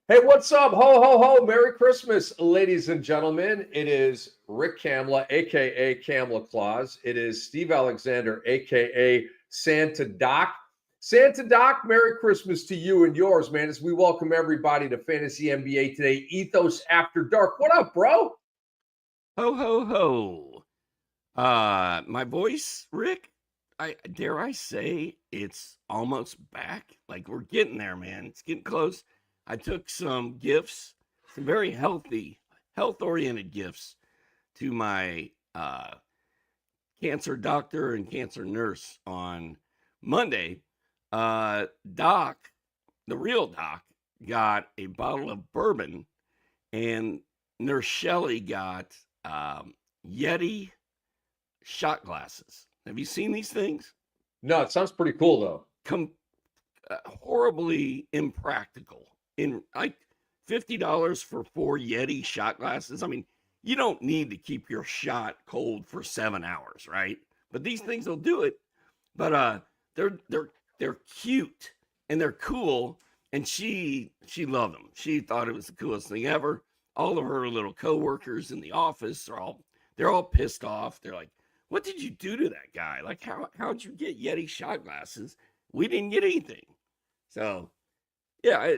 Hey, what's up? Ho, ho, ho. Merry Christmas, ladies and gentlemen. It is Rick Kamla, a.k.a. Kamla Claus. It is Steve Alexander, a.k.a. Santa Doc. Santa Doc, Merry Christmas to you and yours, man, as we welcome everybody to Fantasy NBA today, Ethos After Dark. What up, bro? Ho ho ho. My voice, Rick, I dare I say it's almost back. Like we're getting there, man. It's getting close. I took some gifts, some very healthy, health-oriented gifts to my cancer doctor and cancer nurse on Monday. Doc, the real doc, got a bottle of bourbon, and Nurse Shelley got Yeti shot glasses. Have you seen these things? No, it sounds pretty cool, though. Horribly impractical. In like $50 for 4 Yeti shot glasses. I mean, you don't need to keep your shot cold for 7 hours, right? But these things will do it. But they're cute and they're cool. And she loved them. She thought it was the coolest thing ever. All of her little coworkers in the office they're all pissed off. They're like, "What did you do to that guy? Like, how'd you get Yeti shot glasses? We didn't get anything." So, yeah,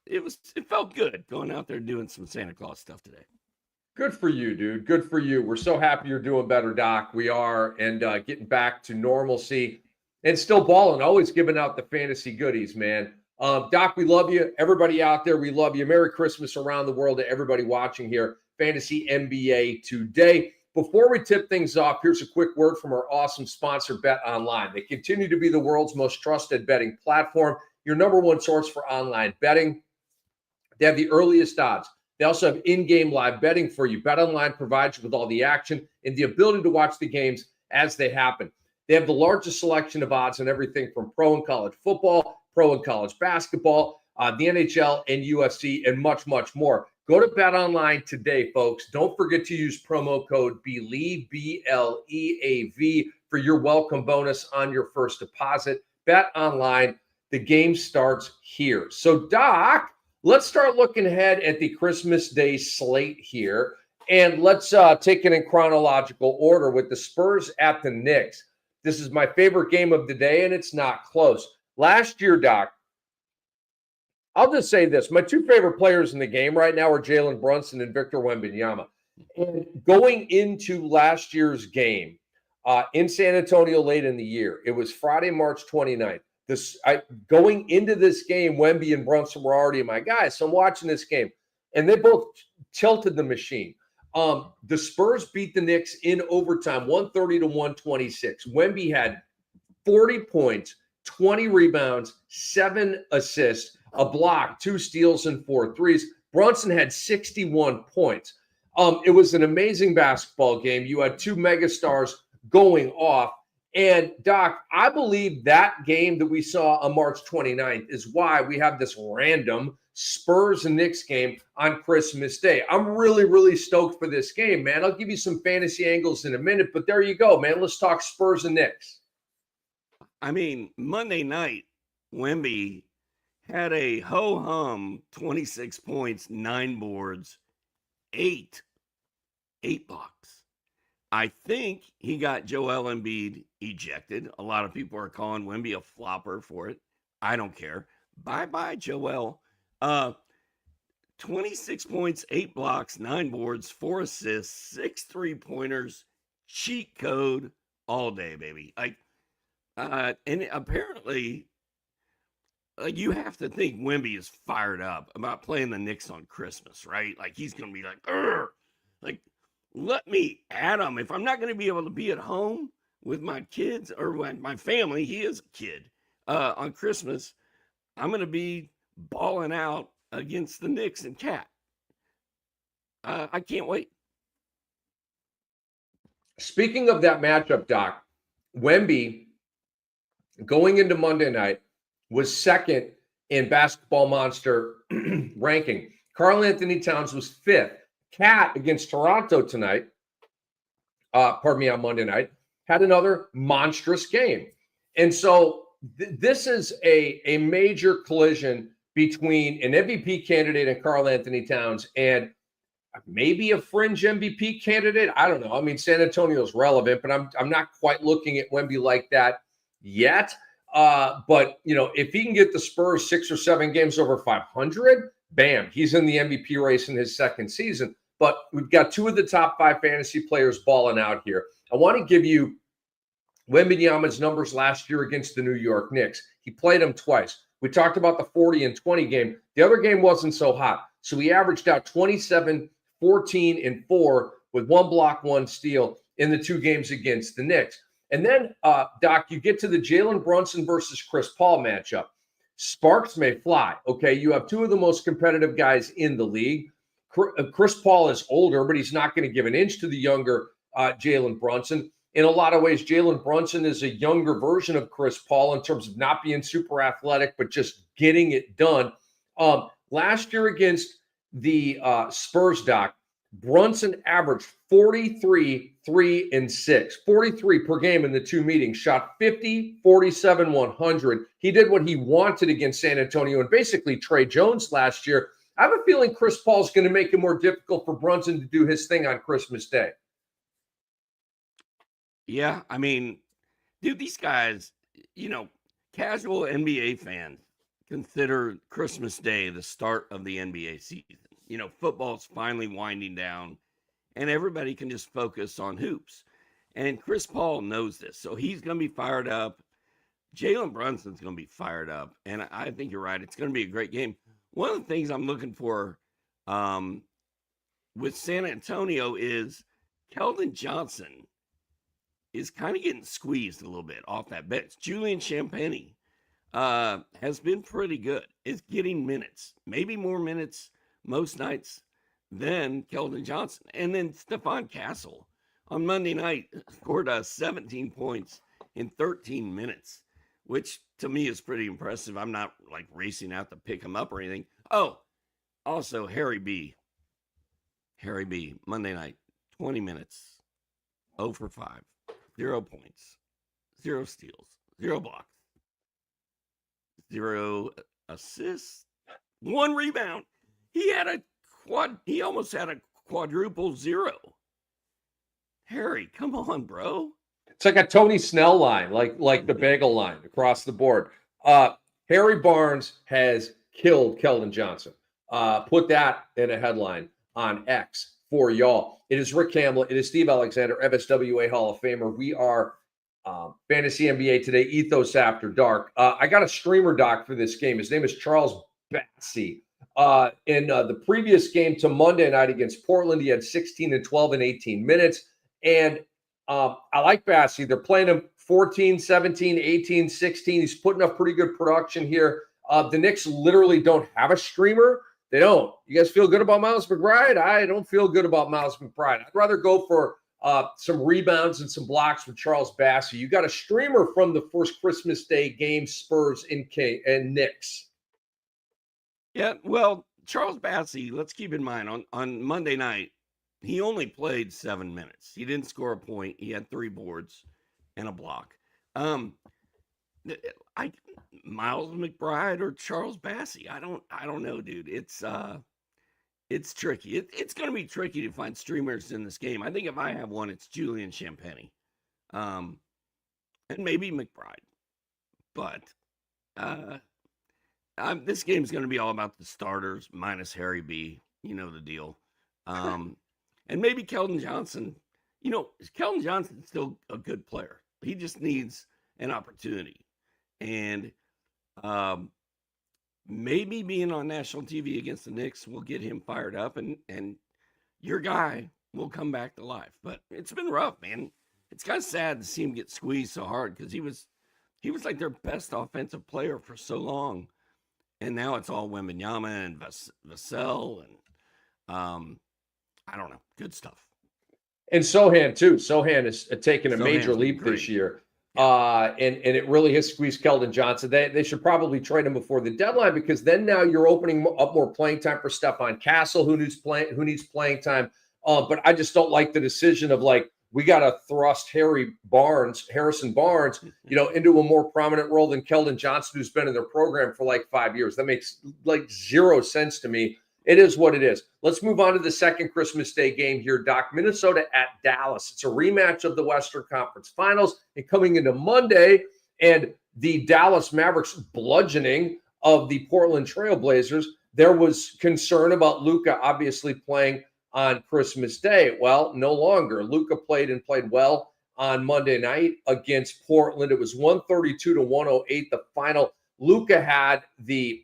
it felt good going out there doing some Santa Claus stuff today. Good for you, dude. Good for you. We're so happy you're doing better, Doc. We are, and getting back to normalcy and still balling, always giving out the fantasy goodies, man. Doc, we love you. Everybody out there, we love you. Merry Christmas around the world to everybody watching here. Fantasy NBA today. Before we tip things off, here's a quick word from our awesome sponsor, Bet Online. They continue to be the world's most trusted betting platform, your number one source for online betting. They have the earliest odds. They also have in-game live betting for you. Bet Online provides you with all the action and the ability to watch the games as they happen. They have the largest selection of odds on everything from pro and college football, pro and college basketball, the NHL and UFC, and much, much more. Go to Bet Online today, folks. Don't forget to use promo code BELIEVE, BLEAV, for your welcome bonus on your first deposit. Bet Online, the game starts here. So, Doc, let's start looking ahead at the Christmas Day slate here. And let's take it in chronological order with the Spurs at the Knicks. This is my favorite game of the day, and it's not close. Last year, Doc, I'll just say this. My two favorite players in the game right now are Jalen Brunson and Victor Wembanyama. And going into last year's game in San Antonio late in the year, it was Friday, March 29th. Going into this game, Wemby and Brunson were already my guys. So I'm watching this game, and they both tilted the machine. The Spurs beat the Knicks in overtime, 130 to 126. Wemby had 40 points, 20 rebounds, 7 assists, a block, 2 steals, and 4 threes. Brunson had 61 points. It was an amazing basketball game. You had two megastars going off. And, Doc, I believe that game that we saw on March 29th is why we have this random Spurs and Knicks game on Christmas Day. I'm really, really stoked for this game, man. I'll give you some fantasy angles in a minute, but there you go, man. Let's talk Spurs and Knicks. I mean, Monday night, Wemby had a ho-hum 26 points, 9 boards, 8 blocks. I think he got Joel Embiid ejected. A lot of people are calling Wemby a flopper for it. I don't care. Bye-bye, Joel. 26 points, 8 blocks, 9 boards, 4 assists, 6 3-pointers, cheat code all day, baby. And apparently, you have to think Wemby is fired up about playing the Knicks on Christmas, right? Like, he's going to be like, "Urgh!" Like, let me at him. If I'm not going to be able to be at home with my kids or my family, he is a kid, on Christmas, I'm going to be balling out against the Knicks and Cat. I can't wait. Speaking of that matchup, Doc, Wemby going into Monday night was second in Basketball Monster ranking. Karl Anthony Towns was fifth. Cat against Toronto tonight, on Monday night, had another monstrous game. And so this is a major collision between an MVP candidate and Karl Anthony Towns and maybe a fringe MVP candidate. I don't know. I mean, San Antonio's relevant, but I'm not quite looking at Wemby like that yet. But if he can get the Spurs 6 or 7 games over 500, bam, he's in the MVP race in his second season. But we've got 2 of the top 5 fantasy players balling out here. I want to give you Wembanyama's numbers last year against the New York Knicks. He played them twice. We talked about the 40 and 20 game. The other game wasn't so hot. So he averaged out 27, 14, and 4 with 1 block, 1 steal in the 2 games against the Knicks. And then, Doc, you get to the Jalen Brunson versus Chris Paul matchup. Sparks may fly, okay? You have 2 of the most competitive guys in the league. Chris Paul is older, but he's not going to give an inch to the younger Jalen Brunson. In a lot of ways, Jalen Brunson is a younger version of Chris Paul in terms of not being super athletic, but just getting it done. Last year against the Spurs, Doc, Brunson averaged 43, 3, and 6, 43 per game in the 2 meetings, shot 50, 47, 100. He did what he wanted against San Antonio and basically Trey Jones last year. I have a feeling Chris Paul's going to make it more difficult for Brunson to do his thing on Christmas Day. Yeah, I mean, dude, these guys, casual NBA fans consider Christmas Day the start of the NBA season. Football's finally winding down, and everybody can just focus on hoops. And Chris Paul knows this, so he's going to be fired up. Jalen Brunson's going to be fired up, and I think you're right. It's going to be a great game. One of the things I'm looking for with San Antonio is Keldon Johnson is kind of getting squeezed a little bit off that bench. Julian Champagnie has been pretty good. Is getting minutes, maybe more minutes most nights than Keldon Johnson. And then Stephon Castle on Monday night scored 17 points in 13 minutes, which to me is pretty impressive. I'm not like racing out to pick him up or anything. Oh, also Harry B, Monday night, 20 minutes, 0 for 5. 0 points, 0 steals, 0 blocks, 0 assists, 1 rebound. He almost had a quadruple 0. Harry, come on, bro. It's like a Tony Snell line, like the bagel line across the board. Harry Barnes has killed Keldon Johnson. Put that in a headline on X for y'all. It is Rick Kamla. It is Steve Alexander, FSWA Hall of Famer. We are Fantasy NBA Today, Ethos After Dark. I got a streamer doc for this game. His name is Charles Bassey. In the previous game to Monday night against Portland, he had 16 and 12 in 18 minutes. And I like Bassey. They're playing him 14, 17, 18, 16. He's putting up pretty good production here. The Knicks literally don't have a streamer. They don't. You guys feel good about Miles McBride? I don't feel good about Miles McBride. I'd rather go for some rebounds and some blocks with Charles Bassey. You got a streamer from the first Christmas Day game, Spurs and Knicks. Yeah, well, Charles Bassey, let's keep in mind, on Monday night, he only played 7 minutes. He didn't score a point. He had 3 boards and a block. Miles McBride or Charles Bassey, I don't know, dude. It's tricky. It's going to be tricky to find streamers in this game. I think if I have one, it's Julian Champagnie, and maybe McBride. But this game is going to be all about the starters minus Harry B. You know the deal. And maybe Keldon Johnson. Keldon Johnson's still a good player. He just needs an opportunity. And maybe being on national TV against the Knicks will get him fired up, and your guy will come back to life. But it's been rough, man. It's kind of sad to see him get squeezed so hard because he was like their best offensive player for so long, and now it's all Wembanyama and Vassell, and I don't know, good stuff. And Sohan too. Sohan is taking a major leap this year. And it really has squeezed Keldon Johnson. They should probably trade him before the deadline because then now you're opening up more playing time for Stephon Castle, who needs playing time. But I just don't like the decision of like we got to thrust Harrison Barnes, into a more prominent role than Keldon Johnson, who's been in their program for like 5 years. That makes like zero sense to me. It is what it is. Let's move on to the second Christmas Day game here, Doc. Minnesota at Dallas. It's a rematch of the Western Conference Finals. And coming into Monday, and the Dallas Mavericks bludgeoning of the Portland Trail Blazers, there was concern about Luka obviously playing on Christmas Day. Well, no longer. Luka played well on Monday night against Portland. It was 132-108, the final. Luka had the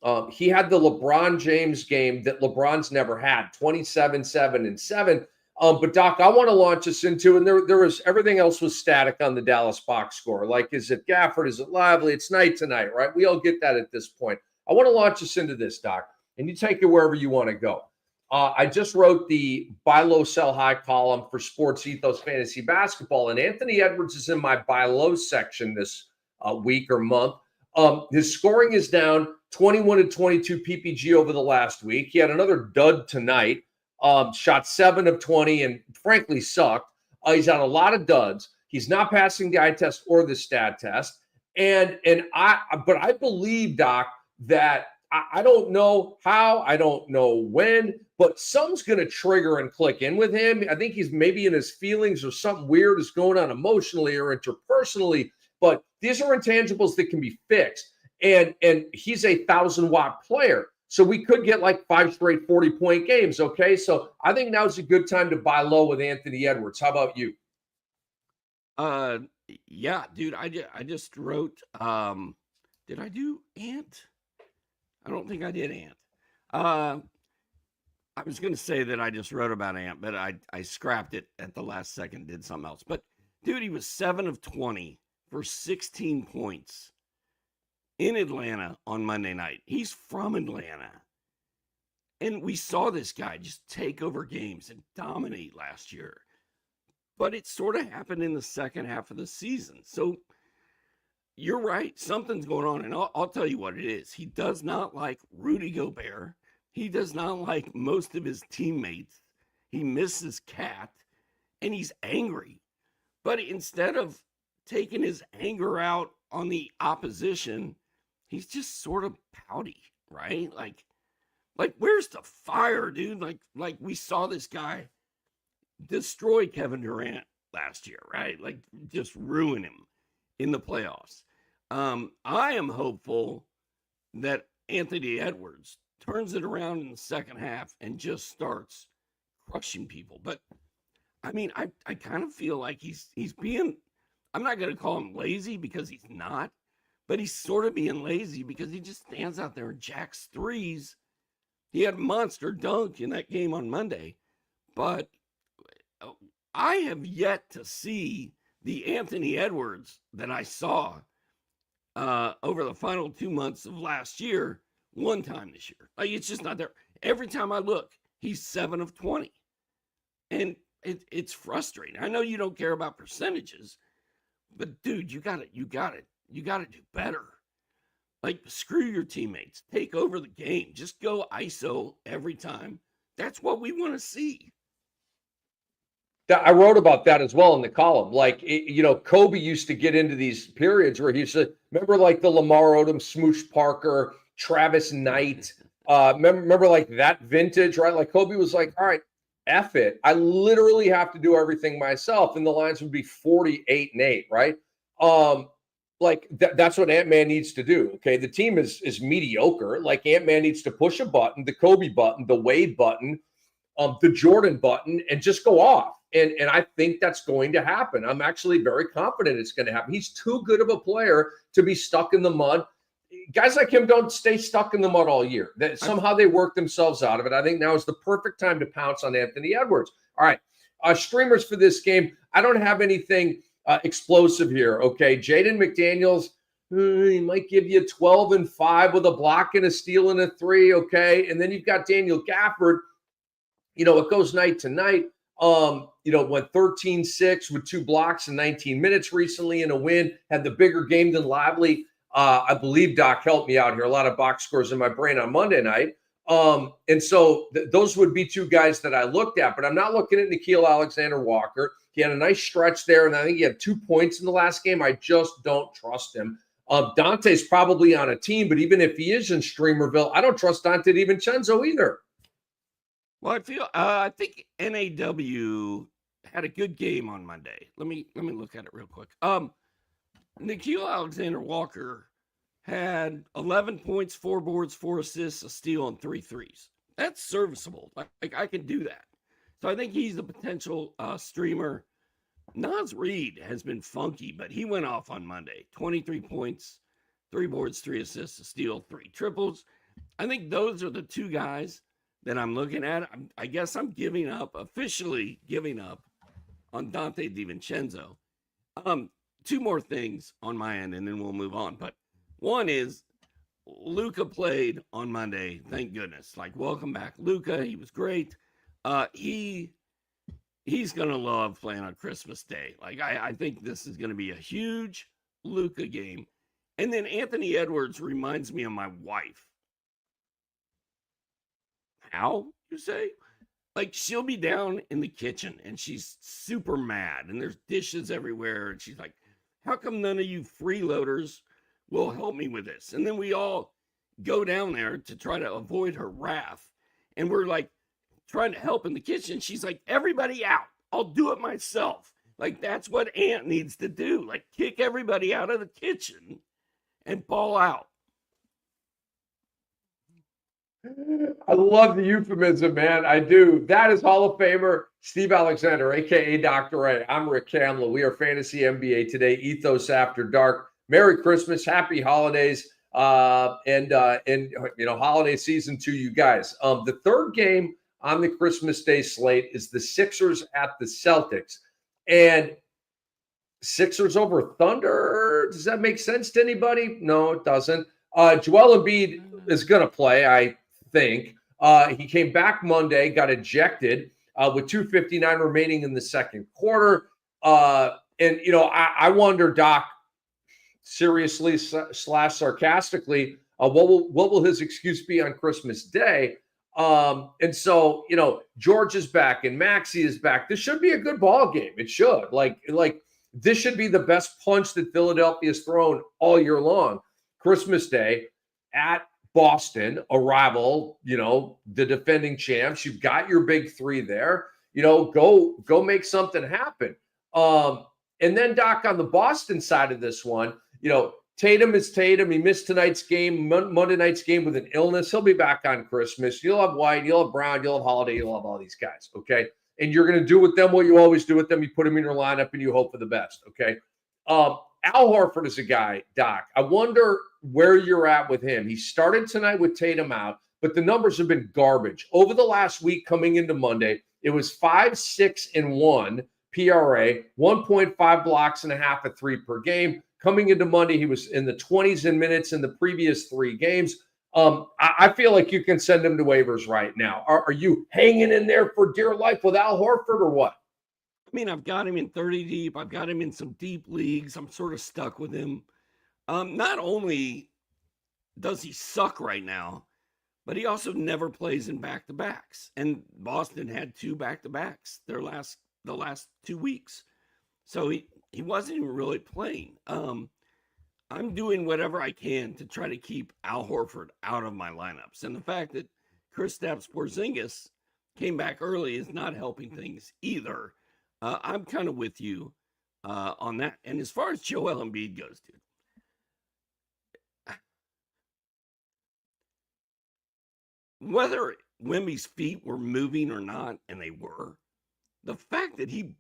LeBron James game that LeBron's never had, 27, 7, and 7. But Doc, I want to launch us into, and there was everything else was static on the Dallas box score. Like, is it Gafford? Is it Lively? It's night tonight, right? We all get that at this point. I want to launch us into this, Doc, and you take it wherever you want to go. I just wrote the buy low, sell high column for Sports Ethos Fantasy Basketball, and Anthony Edwards is in my buy low section this week or month. His scoring is down 21-22 PPG over the last week. He had another dud tonight, shot 7 of 20 and frankly sucked. He's had a lot of duds. He's not passing the eye test or the stat test. But I believe, Doc, that I don't know how, I don't know when, but something's going to trigger and click in with him. I think he's maybe in his feelings or something weird is going on emotionally or interpersonally. But these are intangibles that can be fixed. And he's a 1,000-watt player. So we could get like 5 straight 40-point games, okay? So I think now's a good time to buy low with Anthony Edwards. How about you? Yeah, dude, I just wrote, did I do Ant? I don't think I did Ant. I was going to say that I just wrote about Ant, but I scrapped it at the last second, did something else. But, dude, he was 7 of 20 for 16 points in Atlanta on Monday night. He's from Atlanta. And we saw this guy just take over games and dominate last year. But it sort of happened in the second half of the season. So you're right. Something's going on. And I'll tell you what it is. He does not like Rudy Gobert. He does not like most of his teammates. He misses Cat. And he's angry. But instead of taking his anger out on the opposition, he's just sort of pouty, right? Like where's the fire, dude? Like we saw this guy destroy Kevin Durant last year, right? Like just ruin him in the playoffs. I am hopeful that Anthony Edwards turns it around in the second half and just starts crushing people. But I mean, I kind of feel like he's being, I'm not going to call him lazy because he's not, but he's sort of being lazy because he just stands out there and jacks threes. He had a monster dunk in that game on Monday, but I have yet to see the Anthony Edwards that I saw over the final 2 months of last year one time this year. Like, it's just not there. Every time I look, he's 7 of 20. And it's frustrating. I know you don't care about percentages, but dude, you gotta do better. Like, screw your teammates. Take over the game. Just go ISO every time. That's what we want to see. I wrote about that as well in the column. Like, Kobe used to get into these periods where he said, remember like the Lamar Odom, Smoosh Parker, Travis Knight, remember like that vintage, right? Like Kobe was like, all right, F it. I literally have to do everything myself. And the lines would be 48-8, right? Like that's what Ant-Man needs to do. Okay. The team is mediocre. Like Ant-Man needs to push a button, the Kobe button, the Wade button, the Jordan button, and just go off. And I think that's going to happen. I'm actually very confident it's going to happen. He's too good of a player to be stuck in the mud. Guys like him don't stay stuck in the mud all year. Somehow they work themselves out of it. I think now is the perfect time to pounce on Anthony Edwards. All right. Streamers for this game. I don't have anything explosive here. Okay. Jaden McDaniels, he might give you 12 and 5 with a block and a steal and a 3. Okay. And then you've got Daniel Gafford. It goes night to night. Went 13-6 with 2 blocks in 19 minutes recently in a win, had the bigger game than Lively. I believe Doc helped me out here. A lot of box scores in my brain on Monday night. And so those would be two guys that I looked at, but I'm not looking at Nickeil Alexander-Walker. He had a nice stretch there, and I think he had 2 points in the last game. I just don't trust him. Dante's probably on a team, but even if he is in Streamerville, I don't trust Dante DiVincenzo either. Well, I think NAW had a good game on Monday. Let me look at it real quick. Nickeil Alexander-Walker had 11 points, 4 boards, 4 assists, a steal, and 3 threes. That's serviceable. Like I can do that. So I think he's a potential streamer. Naz Reid has been funky, but he went off on Monday. 23 points, 3 boards, 3 assists, a steal, 3 triples. I think those are the two guys that I'm looking at. I guess I'm officially giving up on Dante DiVincenzo. 2 more things on my end, and then we'll move on. But one is Luka played on Monday. Thank goodness. Like, welcome back, Luka. He was great. He's going to love playing on Christmas Day. Like, I think this is going to be a huge Luka game. And then Anthony Edwards reminds me of my wife. How, you say? Like, she'll be down in the kitchen and she's super mad and there's dishes everywhere. And she's like, how come none of you freeloaders will help me with this? And then we all go down there to try to avoid her wrath. And we're like trying to help in the kitchen. She's like, everybody out. I'll do it myself. Like, that's what Aunt needs to do. Like, kick everybody out of the kitchen and ball out. I love the euphemism, man. I do. That is Hall of Famer Steve Alexander, a.k.a. Dr. A. I'm Rick Kamla. We are Fantasy NBA Today, Ethos After Dark. Merry Christmas, happy holidays, and holiday season to you guys. The third game on the Christmas Day slate is the Sixers at the Celtics. And Sixers over Thunder, does that make sense to anybody? No, it doesn't. Joel Embiid is going to play, I think. He came back Monday, got ejected with 2:59 remaining in the second quarter. I wonder, Doc, seriously / sarcastically, what will his excuse be on Christmas Day? George is back and Maxey is back. This should be a good ball game. It should. Like this should be the best punch that Philadelphia's thrown all year long. Christmas Day at Boston, a rival, the defending champs. You've got your big three there. Go make something happen. And then, Doc, on the Boston side of this one, Tatum is Tatum. He missed tonight's game, Monday night's game with an illness. He'll be back on Christmas. You'll have White, you'll have Brown, you'll have Holiday, you'll have all these guys, okay? And you're going to do with them what you always do with them. You put them in your lineup and you hope for the best, okay? Al Horford is a guy, Doc. I wonder where you're at with him. He started tonight with Tatum out, but the numbers have been garbage. Over the last week coming into Monday, it was 5, 6, and 1 PRA, 1.5 blocks and a half at 3 per game. Coming into Monday, he was in the 20s in minutes in the previous 3 games. I feel like you can send him to waivers right now. Are you hanging in there for dear life with Al Horford or what? I mean, I've got him in 30 deep. I've got him in some deep leagues. I'm sort of stuck with him. Not only does he suck right now, but he also never plays in back-to-backs. And Boston had 2 back-to-backs the last 2 weeks. So he wasn't even really playing. I'm doing whatever I can to try to keep Al Horford out of my lineups. And the fact that Kristaps Porzingis came back early is not helping things either. I'm kind of with you on that. And as far as Joel Embiid goes, dude, whether Wemby's feet were moving or not, and they were, the fact that he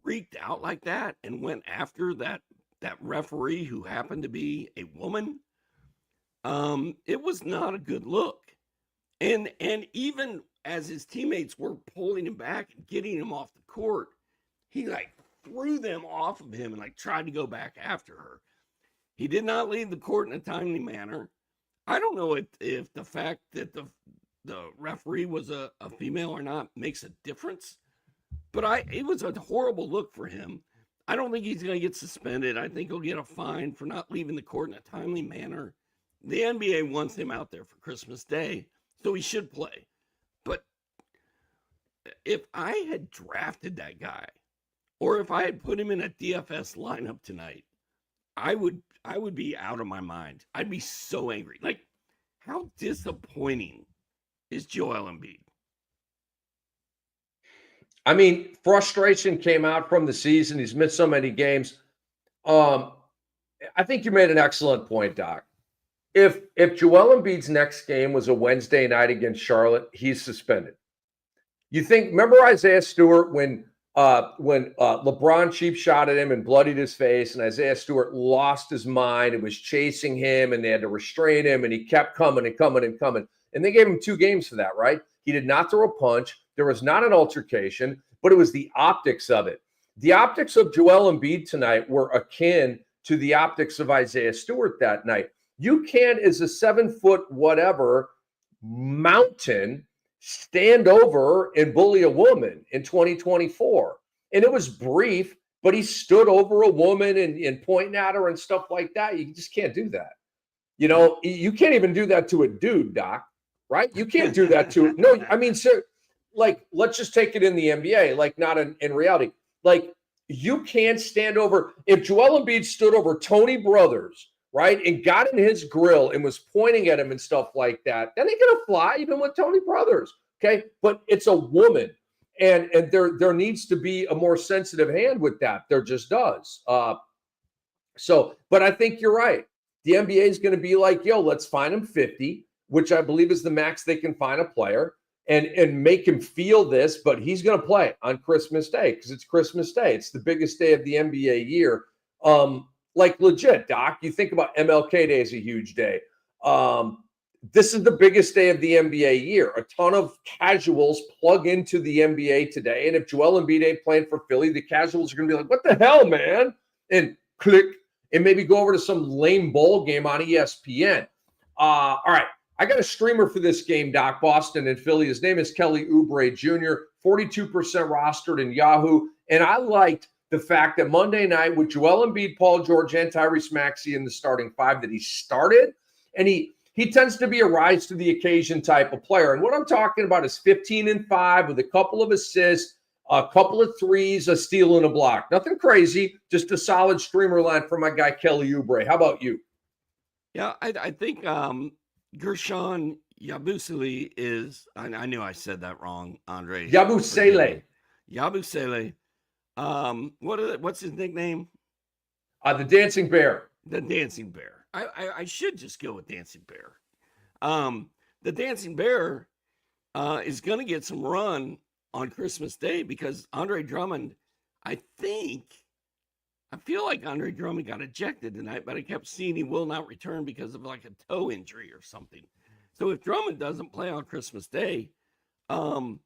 freaked out like that and went after that referee who happened to be a woman, it was not a good look. And even as his teammates were pulling him back and getting him off the court, he threw them off of him and tried to go back after her. He did not leave the court in a timely manner. I don't know if the fact that the referee was a female or not makes a difference, but it was a horrible look for him. I don't think he's going to get suspended. I think he'll get a fine for not leaving the court in a timely manner. The NBA wants him out there for Christmas Day, So he should play. But if I had drafted that guy, or if I had put him in a DFS lineup tonight, I would be out of my mind. I'd be so angry. Like, how disappointing is Joel Embiid? I mean, frustration came out from the season. He's missed so many games. I think you made an excellent point, Doc. If Joel Embiid's next game was a Wednesday night against Charlotte, he's suspended. You think? Remember Isaiah Stewart when LeBron cheap shot at him and bloodied his face, and Isaiah Stewart lost his mind and was chasing him, and they had to restrain him, and he kept coming and coming and coming, and they gave him 2 games for that, right? He did not throw a punch. There was not an altercation, but it was the optics of it. The optics of Joel Embiid tonight were akin to the optics of Isaiah Stewart that night. You can't, as a 7-foot whatever mountain, stand over and bully a woman in 2024. And it was brief, but he stood over a woman and pointing at her and stuff like that. You just can't do that. You know, you can't even do that to a dude, Doc, right? You can't do that to, no, I mean, sir, like, let's just take it in the NBA, like not in reality. Like, you can't stand over, if Joel Embiid stood over Tony Brothers, right, and got in his grill and was pointing at him and stuff like that, that ain't gonna fly, even with Tony Brothers, okay? But it's a woman, and there needs to be a more sensitive hand with that. There just does. But I think you're right. The NBA is going to be like, yo, let's fine him 50, which I believe is the max they can fine a player, and make him feel this, but he's going to play on Christmas Day because it's Christmas Day. It's the biggest day of the NBA year. Like legit, Doc, you think about MLK Day as a huge day. This is the biggest day of the NBA year. A ton of casuals plug into the NBA today. And if Joel Embiid ain't playing for Philly, the casuals are going to be like, what the hell, man? And click, and maybe go over to some lame bowl game on ESPN. All right. I got a streamer for this game, Doc, Boston and Philly. His name is Kelly Oubre Jr., 42% rostered in Yahoo. And I liked the fact that Monday night with Joel Embiid, Paul George, and Tyrese Maxey in the starting 5 that he started. And he tends to be a rise to the occasion type of player. And what I'm talking about is 15-5 with a couple of assists, a couple of threes, a steal, and a block. Nothing crazy, just a solid streamer line for my guy, Kelly Oubre. How about you? Yeah, I think Gershon Yabusele is, I knew I said that wrong, Andre. Yabusele. Yabusele. What's his nickname? The Dancing Bear. The Dancing Bear. I should just go with Dancing Bear. The Dancing Bear is going to get some run on Christmas Day because Andre Drummond, I feel like Andre Drummond got ejected tonight, but I kept seeing he will not return because of like a toe injury or something. So if Drummond doesn't play on Christmas Day, the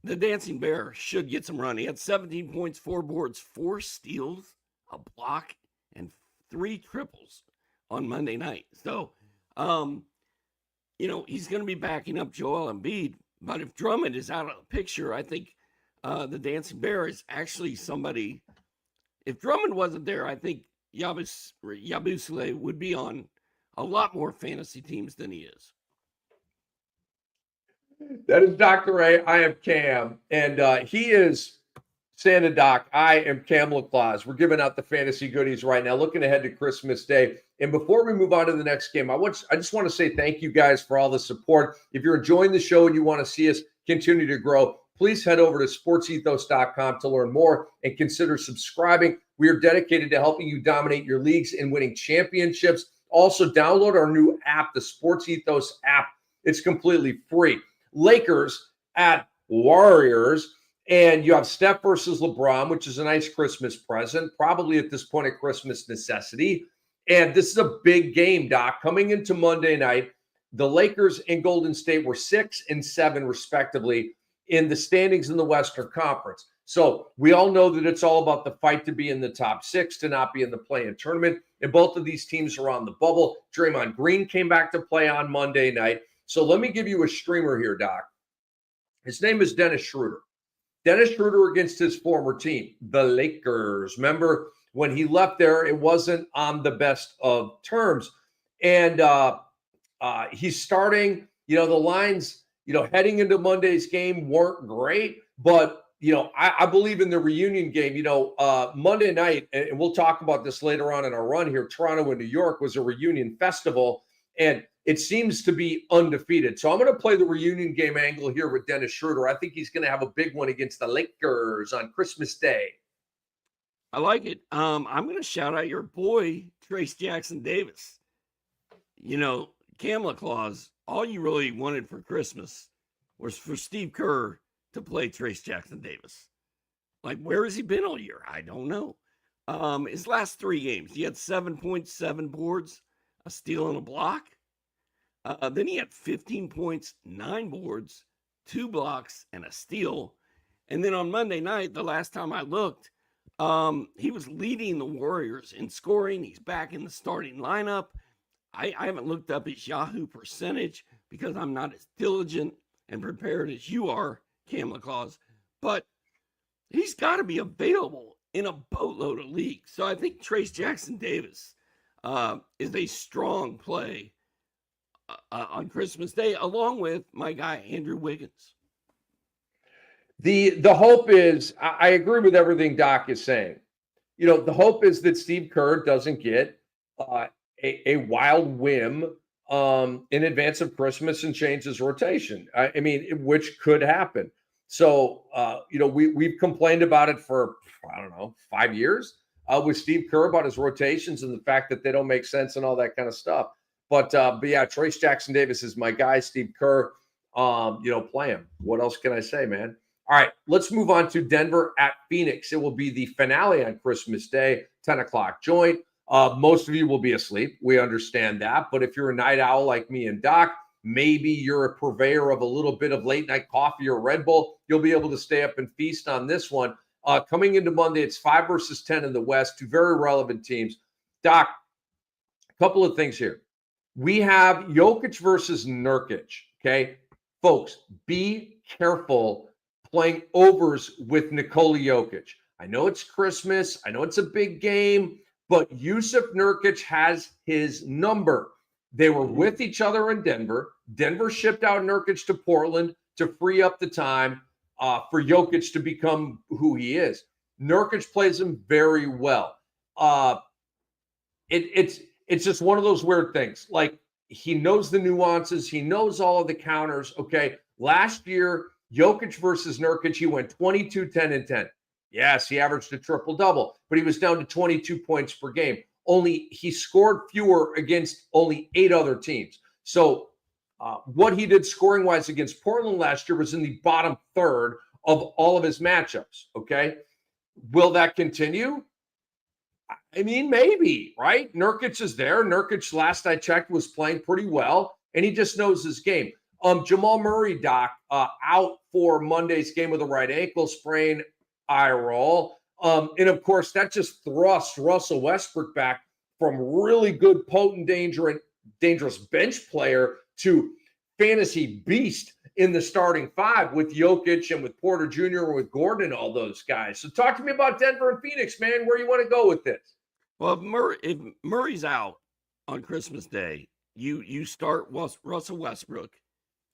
Dancing Bear should get some run. He had 17 points, 4 boards, 4 steals, a block, and 3 triples on Monday night. So, he's going to be backing up Joel Embiid. But if Drummond is out of the picture, I think the Dancing Bear is actually somebody. If Drummond wasn't there, I think Yabusele would be on a lot more fantasy teams than he is. That is Dr. A. I am Cam. And he is Santa Doc. I am Kamla Claus. We're giving out the fantasy goodies right now, looking ahead to Christmas Day. And before we move on to the next game, I just want to say thank you guys for all the support. If you're enjoying the show and you want to see us continue to grow, please head over to sportsethos.com to learn more and consider subscribing. We are dedicated to helping you dominate your leagues and winning championships. Also, download our new app, the Sports Ethos app. It's completely free. Lakers at Warriors, and you have Steph versus LeBron, which is a nice Christmas present, probably at this point a Christmas necessity. And this is a big game, Doc. Coming into Monday night, the Lakers and Golden State were 6 and 7, respectively, in the standings in the Western Conference. So we all know that it's all about the fight to be in the top 6, to not be in the play-in tournament. And both of these teams are on the bubble. Draymond Green came back to play on Monday night. So let me give you a streamer here, Doc. His name is Dennis Schroeder. Dennis Schroeder against his former team, the Lakers. Remember, when he left there, it wasn't on the best of terms. And He's starting, the lines, heading into Monday's game weren't great, but I believe in the reunion game. Monday night, and we'll talk about this later on in our run here, Toronto and New York was a reunion festival, and it seems to be undefeated. So I'm going to play the reunion game angle here with Dennis Schroeder. I think he's going to have a big one against the Lakers on Christmas Day. I like it. I'm going to shout out your boy, Trace Jackson Davis. Kamla Claus, all you really wanted for Christmas was for Steve Kerr to play Trace Jackson Davis. Like, where has he been all year? I don't know. His last 3 games, he had 7.7 boards, a steal and a block. Then he had 15 points, 9 boards, 2 blocks, and a steal. And then on Monday night, the last time I looked, he was leading the Warriors in scoring. He's back in the starting lineup. I haven't looked up his Yahoo percentage because I'm not as diligent and prepared as you are, Kamla Claus. But he's got to be available in a boatload of leagues. So I think Trace Jackson Davis is a strong play on Christmas Day, along with my guy, Andrew Wiggins. The hope is, I agree with everything Doc is saying. The hope is that Steve Kerr doesn't get a wild whim in advance of Christmas and change his rotation. I mean, which could happen. So, we've complained about it for, 5 years with Steve Kerr about his rotations and the fact that they don't make sense and all that kind of stuff. But yeah, Trace Jackson Davis is my guy. Steve Kerr, play him. What else can I say, man? All right, let's move on to Denver at Phoenix. It will be the finale on Christmas Day, 10 o'clock joint. Most of you will be asleep. We understand that. But if you're a night owl like me and Doc, maybe you're a purveyor of a little bit of late night coffee or Red Bull, you'll be able to stay up and feast on this one. Coming into Monday, it's 5 versus 10 in the West, 2 very relevant teams. Doc, a couple of things here. We have Jokic versus Nurkic, okay? Folks, be careful playing overs with Nikola Jokic. I know it's Christmas. I know it's a big game, but Yusuf Nurkic has his number. They were with each other in Denver. Denver shipped out Nurkic to Portland to free up the time for Jokic to become who he is. Nurkic plays him very well. It's just one of those weird things. Like, he knows the nuances. He knows all of the counters. Okay, last year, Jokic versus Nurkic, he went 22, 10, and 10. Yes, he averaged a triple-double, but he was down to 22 points per game. He scored fewer against only 8 other teams. So what he did scoring-wise against Portland last year was in the bottom third of all of his matchups, okay? Will that continue? I mean, maybe, right? Nurkic is there. Nurkic, last I checked, was playing pretty well, and he just knows his game. Jamal Murray, Doc, out for Monday's game with a right ankle sprain, eye roll. And, of course, that just thrusts Russell Westbrook back from really good, potent, dangerous bench player to fantasy beast in the starting 5 with Jokic and with Porter Jr. and with Gordon and all those guys. So talk to me about Denver and Phoenix, man. Where you want to go with this? Well, if Murray's out on Christmas Day, you start Russell Westbrook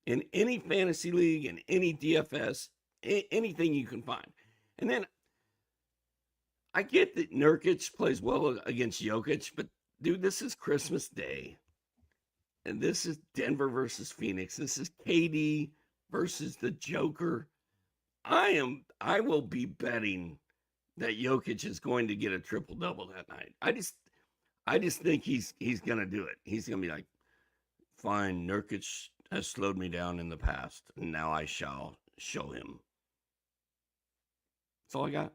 in any fantasy league, in any DFS, anything you can find. And then I get that Nurkic plays well against Jokic, but dude, this is Christmas Day. And this is Denver versus Phoenix. This is KD versus the Joker. I will be betting that Jokic is going to get a triple-double that night. I just think he's going to do it. He's going to be like, fine, Nurkic has slowed me down in the past, and now I shall show him. That's all I got.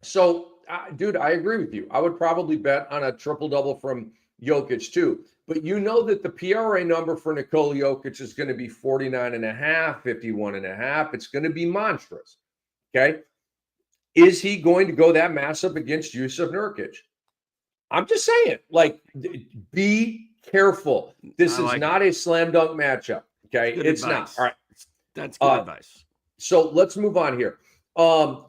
So, dude, I agree with you. I would probably bet on a triple-double from Jokic too. But you know that the PRA number for Nikola Jokic is going to be 49.5, 51.5. It's going to be monstrous. Okay. Is he going to go that massive against Yusuf Nurkic? I'm just saying, like, be careful. This is not a slam dunk matchup. Okay. It's not. All right. That's good advice. So let's move on here.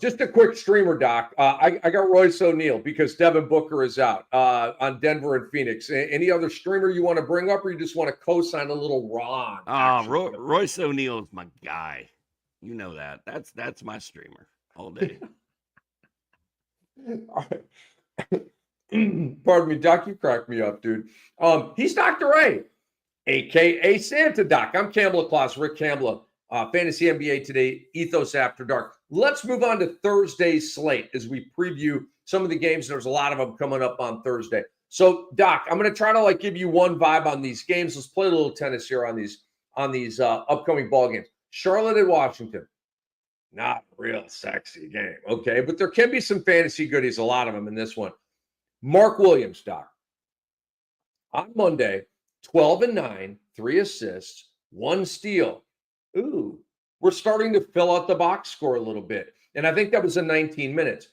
Just a quick streamer, Doc. I got Royce O'Neal because Devin Booker is out on Denver and Phoenix. Any other streamer you want to bring up, or you just want to co-sign a little Ron? Royce O'Neal is my guy. You know that. That's my streamer all day. All right. Pardon me, Doc. You cracked me up, dude. He's Dr. A, aka Santa Doc. I'm Kamla Claus, Rick Kamla. Fantasy NBA Today, Ethos After Dark. Let's move on to Thursday's slate as we preview some of the games. There's a lot of them coming up on Thursday. So, Doc, I'm going to try to give you one vibe on these games. Let's play a little tennis here on these upcoming ball games. Charlotte and Washington, not a real sexy game, okay? But there can be some fantasy goodies, a lot of them in this one. Mark Williams, Doc, on Monday, 12-9, 3 assists, 1 steal. Ooh, we're starting to fill out the box score a little bit. And I think that was in 19 minutes.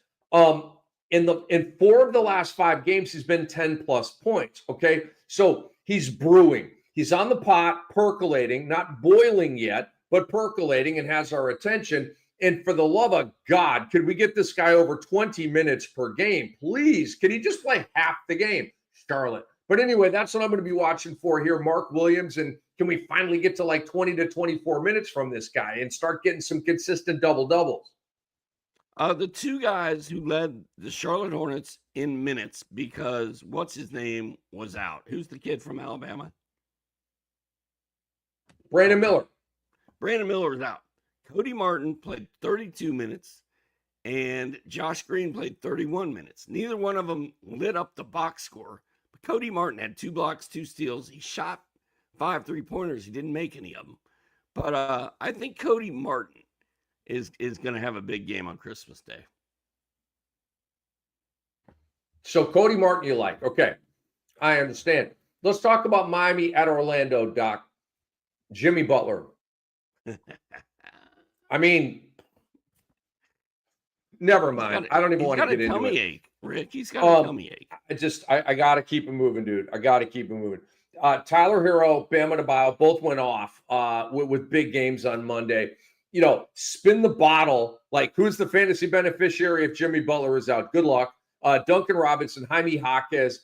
In 4 of the last 5 games, he's been 10 plus points. Okay. So he's brewing. He's on the pot, percolating, not boiling yet, but percolating and has our attention. And for the love of God, could we get this guy over 20 minutes per game? Please. Can he just play half the game? Charlotte. But anyway, that's what I'm going to be watching for here. Mark Williams. And can we finally get to 20 to 24 minutes from this guy and start getting some consistent double-doubles? The 2 guys who led the Charlotte Hornets in minutes because what's his name was out. Who's the kid from Alabama? Brandon Miller. Brandon Miller is out. Cody Martin played 32 minutes and Josh Green played 31 minutes. Neither one of them lit up the box score. But Cody Martin had 2 blocks, 2 steals. He shot 5 3-pointers. He didn't make any of them. But I think Cody Martin is going to have a big game on Christmas Day. So Cody Martin you like. Okay. I understand. Let's talk about Miami at Orlando, Doc. Jimmy Butler. I mean, never mind. I don't even want to get into it. He's got a tummy ache, Rick. He's got a tummy ache. I got to keep him moving, dude. I got to keep him moving. Tyler Hero, Bam Adebayo, both went off with big games on Monday. Spin the bottle. Who's the fantasy beneficiary if Jimmy Butler is out? Good luck. Duncan Robinson, Jaime Jaquez,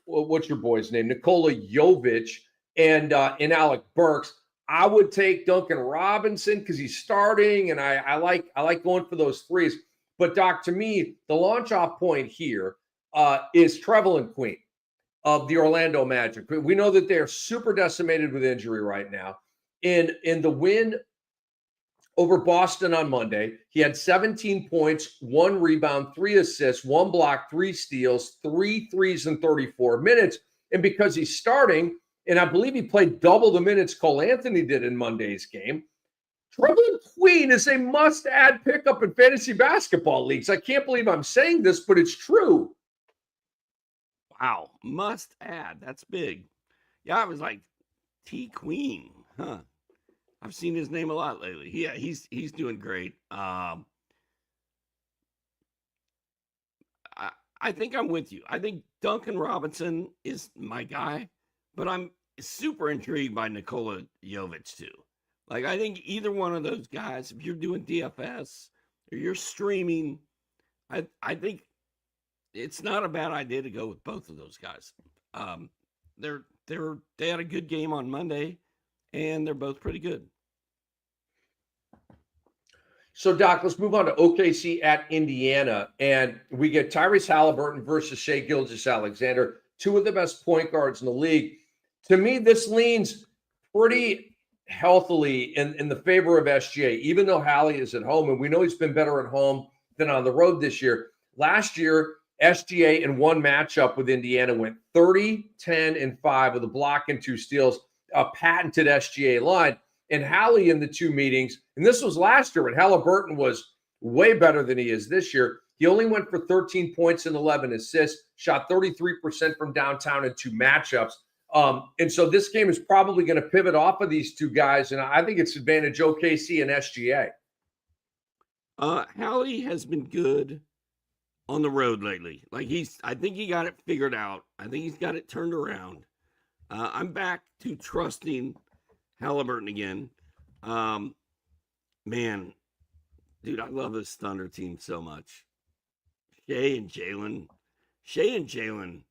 what's your boy's name? Nikola Jovic and Alec Burks. I would take Duncan Robinson because he's starting, and I like going for those threes. But Doc, to me, the launch off point here is Trevelyan Queen of the Orlando Magic. We know that they're super decimated with injury right now. In the win over Boston on Monday, he had 17 points, 1 rebound, 3 assists, 1 block, 3 steals, 3 threes in 34 minutes. And because he's starting, and I believe he played double the minutes Cole Anthony did in Monday's game, Trevelyan Queen is a must-add pickup in fantasy basketball leagues. I can't believe I'm saying this, but it's true. Wow, must add. That's big. Yeah, I was like, T Queen, huh? I've seen his name a lot lately. Yeah, he's doing great. I think I'm with you. I think Duncan Robinson is my guy, but I'm super intrigued by Nikola Jovic too. I think either one of those guys, if you're doing DFS or you're streaming, I think it's not a bad idea to go with both of those guys. They had a good game on Monday, and they're both pretty good. So, Doc, let's move on to OKC at Indiana, and we get Tyrese Halliburton versus Shai Gilgeous-Alexander, 2 of the best point guards in the league. To me, this leans pretty healthily in the favor of SGA, even though Hallie is at home, and we know he's been better at home than on the road this year. Last year, SGA in one matchup with Indiana went 30, 10, and 5 with a block and 2 steals, a patented SGA line. And Hallie in the 2 meetings, and this was last year when Halliburton was way better than he is this year. He only went for 13 points and 11 assists, shot 33% from downtown in 2 matchups. And so this game is probably going to pivot off of these 2 guys, and I think it's advantage OKC and SGA. Hallie has been good on the road lately. I think he got it figured out. I think he's got it turned around. I'm back to trusting Halliburton again. Man, Dude, I love this Thunder team so much. Shea and Jalen. Shea and Jalen,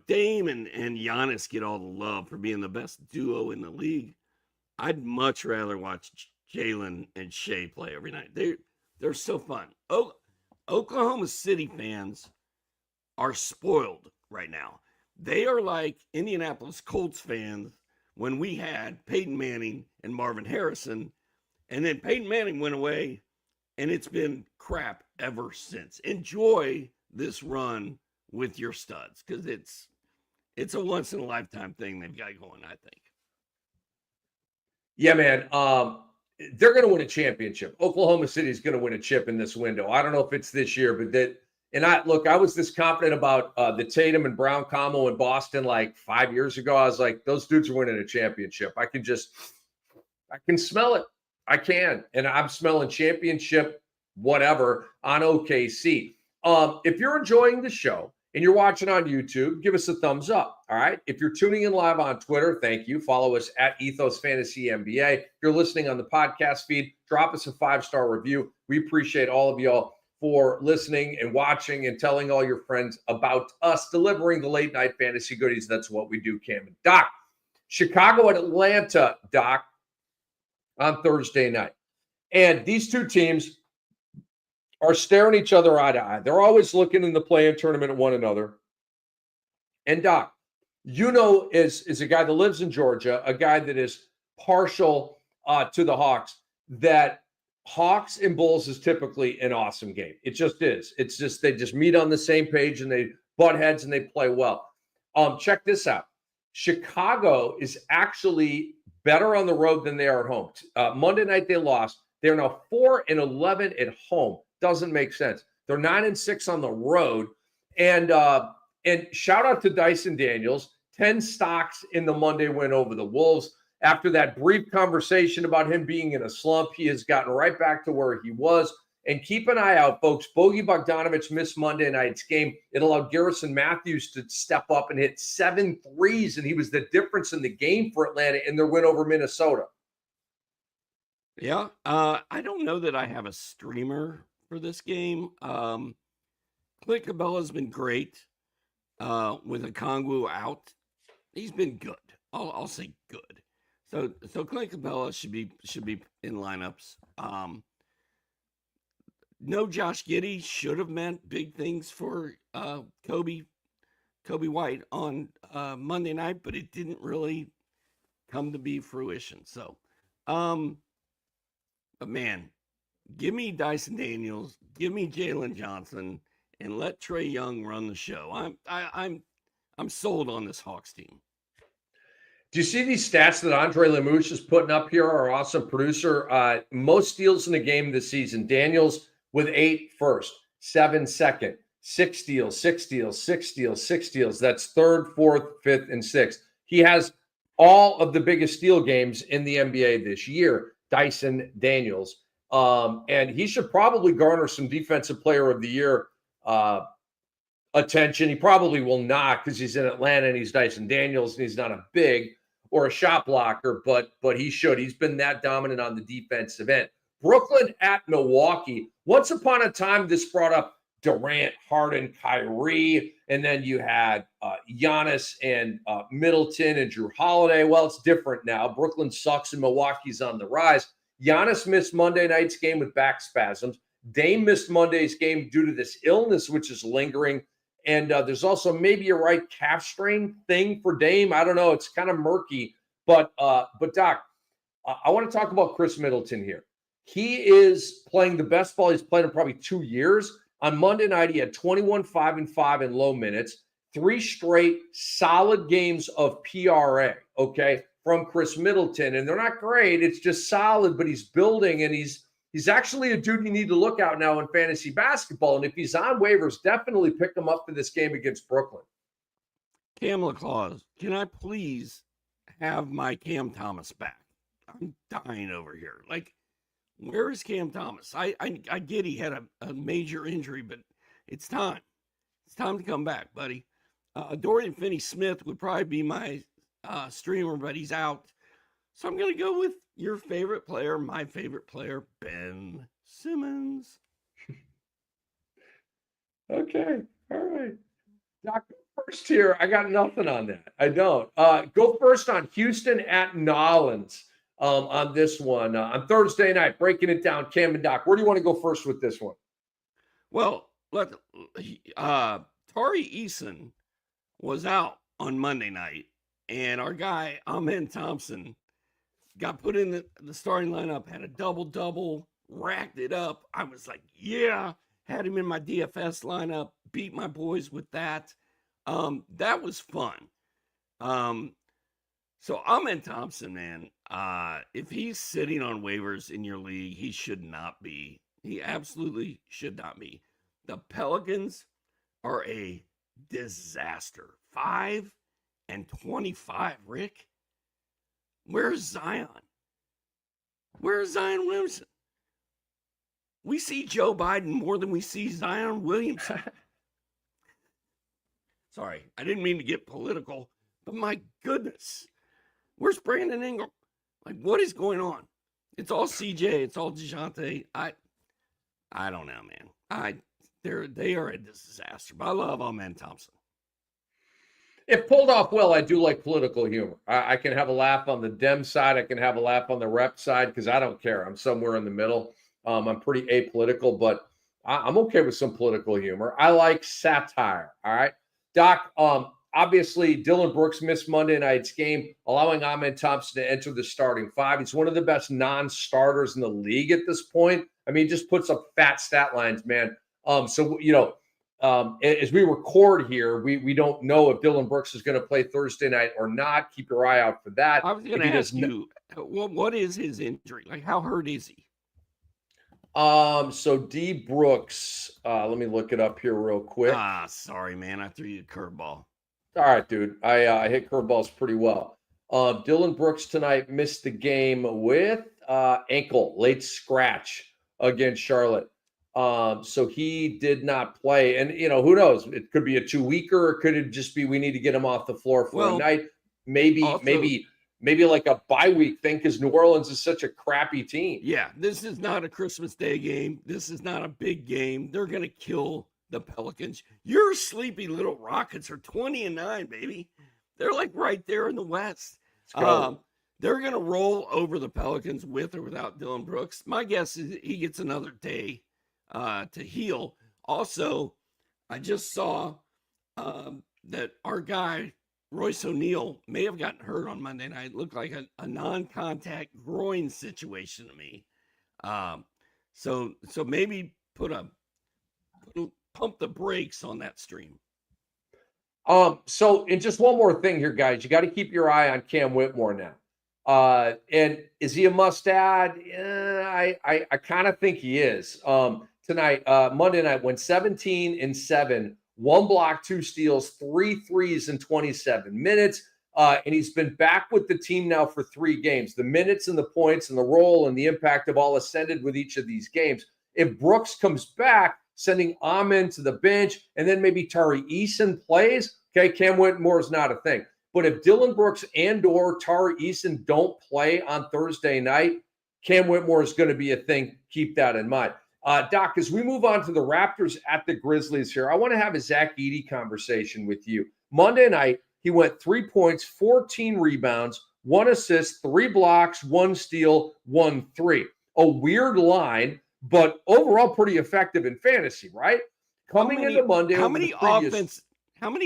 Dame and Giannis get all the love for being the best duo in the league. I'd much rather watch Jalen and Shea play every night. They're so fun. Oklahoma City fans are spoiled right now. They are like Indianapolis Colts fans when we had Peyton Manning and Marvin Harrison, and then Peyton Manning went away, and it's been crap ever since. Enjoy this run with your studs because it's a once in a lifetime thing they've got going, I think. Yeah, man. They're going to win a championship. Oklahoma City is going to win a chip in this window. I don't know if it's this year, but I was this confident about the Tatum and Brown combo in Boston like 5 years ago. I was like, those dudes are winning a championship. I can smell it. I can. And I'm smelling championship, whatever, on OKC. If you're enjoying the show and you're watching on YouTube, give us a thumbs up. All right. If you're tuning in live on Twitter, thank you. Follow us at Ethos Fantasy NBA. If you're listening on the podcast feed, drop us a 5-star review. We appreciate all of y'all for listening and watching and telling all your friends about us delivering the late night fantasy goodies. That's what we do, Cam and Doc. Chicago and Atlanta, Doc, on Thursday night. And these two teams are staring each other eye to eye. They're always looking in the play-in tournament at one another. And Doc, is a guy that lives in Georgia, a guy that is partial to the Hawks, that Hawks and Bulls is typically an awesome game. It just is. It's just they just meet on the same page and they butt heads and they play well. Check this out. Chicago is actually better on the road than they are at home. Monday night they lost. They're now 4-11 at home. Doesn't make sense. They're 9-6 on the road. And shout out to Dyson Daniels, 10 stocks in the Monday win over the Wolves. After that brief conversation about him being in a slump, he has gotten right back to where he was. And keep an eye out, folks. Bogey Bogdanovic missed Monday night's game. It allowed Garrison Matthews to step up and hit 7 threes, and he was the difference in the game for Atlanta in their win over Minnesota. Yeah, I don't know that I have a streamer for this game. Clint Cabella's been great with Okongwu out. He's been good. I'll say good. So Clint Cabella should be in lineups. No Josh Giddey should have meant big things for Kobe White on Monday night, but it didn't really come to be fruition. So, but man, give me Dyson Daniels, give me Jalen Johnson, and let Trae Young run the show. I'm sold on this Hawks team. Do you see these stats that Andre Lamouche is putting up here? Our awesome producer. Most steals in the game this season. Daniels with 8 first, 7 second, 6 steals, 6 steals, 6 steals, 6 steals. That's third, fourth, fifth, and sixth. He has all of the biggest steal games in the NBA this year, Dyson Daniels. And he should probably garner some Defensive Player of the Year attention. He probably will not because he's in Atlanta and he's Dyson Daniels and he's not a big or a shot blocker, but he should. He's been that dominant on the defensive end. Brooklyn at Milwaukee. Once upon a time, this brought up Durant, Harden, Kyrie, and then you had Giannis and Middleton and Drew Holiday. Well, it's different now. Brooklyn sucks and Milwaukee's on the rise. Giannis missed Monday night's game with back spasms. Dame missed Monday's game due to this illness, which is lingering. And there's also maybe a right calf strain thing for Dame. I don't know. It's kind of murky. But Doc, I want to talk about Chris Middleton here. He is playing the best ball he's played in probably 2 years. On Monday night, he had 21, 5, and 5 in low minutes, 3 straight solid games of PRA, okay, from Chris Middleton. And they're not great. It's just solid, but he's building, and he's actually a dude you need to look out now in fantasy basketball. And if he's on waivers, definitely pick him up for this game against Brooklyn. Kamla Claus, can I please have my Cam Thomas back? I'm dying over here. Like, where is Cam Thomas? I get he had a major injury, but it's time. It's time to come back, buddy. Dorian Finney-Smith would probably be my streamer, but he's out. So I'm going to go with your favorite player, my favorite player, Ben Simmons. Okay. All right. Doc, go first here. I got nothing on that. I don't. Go first on Houston at Nolans on this one. On Thursday night, breaking it down. Cam and Doc, where do you want to go first with this one? Well, Tari Eason was out on Monday night, and our guy Amen Thompson got put in the starting lineup, had a double, racked it up. I was like, yeah, had him in my DFS lineup, beat my boys with that. That was fun. So Amen Thompson, man, if he's sitting on waivers in your league, he should not be. He absolutely should not be. The Pelicans are a disaster. 5-25, Rick. Where's Zion? Where's Zion Williamson? We see Joe Biden more than we see Zion Williamson. Sorry, I didn't mean to get political, but my goodness. Where's Brandon Ingram? Like, what is going on? It's all CJ. It's all DeJounte. I don't know, man. They are a disaster. But I love Amen Thompson. If pulled off well, I do like political humor. I can have a laugh on the Dem side. I can have a laugh on the rep side because I don't care. I'm somewhere in the middle. I'm pretty apolitical, but I'm okay with some political humor. I like satire. All right, Doc. Obviously, Dillon Brooks missed Monday night's game, allowing Amen Thompson to enter the starting five. He's one of the best non-starters in the league at this point. I mean, he just puts up fat stat lines, man. So, as we record here, we don't know if Dillon Brooks is going to play Thursday night or not. Keep your eye out for that. I was going to ask you, what is his injury? Like, how hurt is he? So D Brooks, let me look it up here real quick. Sorry, man. I threw you a curveball. All right, dude. I hit curveballs pretty well. Dillon Brooks tonight missed the game with ankle, late scratch against Charlotte. So he did not play. And, who knows? It could be a 2-weeker. It could just be we need to get him off the floor for a night. Maybe like a bye week thing because New Orleans is such a crappy team. Yeah, this is not a Christmas Day game. This is not a big game. They're going to kill the Pelicans. Your sleepy little Rockets are 20-9, baby. They're like right there in the West. They're going to roll over the Pelicans with or without Dillon Brooks. My guess is he gets another day to heal. Also, I just saw that our guy, Royce O'Neal, may have gotten hurt on Monday night. It looked like a non-contact groin situation to me. So maybe pump the brakes on that stream. So, and just one more thing here, guys. You got to keep your eye on Cam Whitmore now. And is he a must-add? I kind of think he is. Tonight, Monday night, went 17-7, 1 block, 2 steals, 3 threes in 27 minutes. And he's been back with the team now for 3 games. The minutes and the points and the role and the impact have all ascended with each of these games. If Brooks comes back, sending Amen to the bench, and then maybe Tari Eason plays, okay, Cam Whitmore is not a thing. But if Dillon Brooks and or Tari Eason don't play on Thursday night, Cam Whitmore is going to be a thing. Keep that in mind. Doc, as we move on to the Raptors at the Grizzlies here, I want to have a Zach Edey conversation with you. Monday night, he went 3 points, 14 rebounds, 1 assist, 3 blocks, 1 steal, 1 3. A weird line, but overall pretty effective in fantasy, right? Into Monday. How many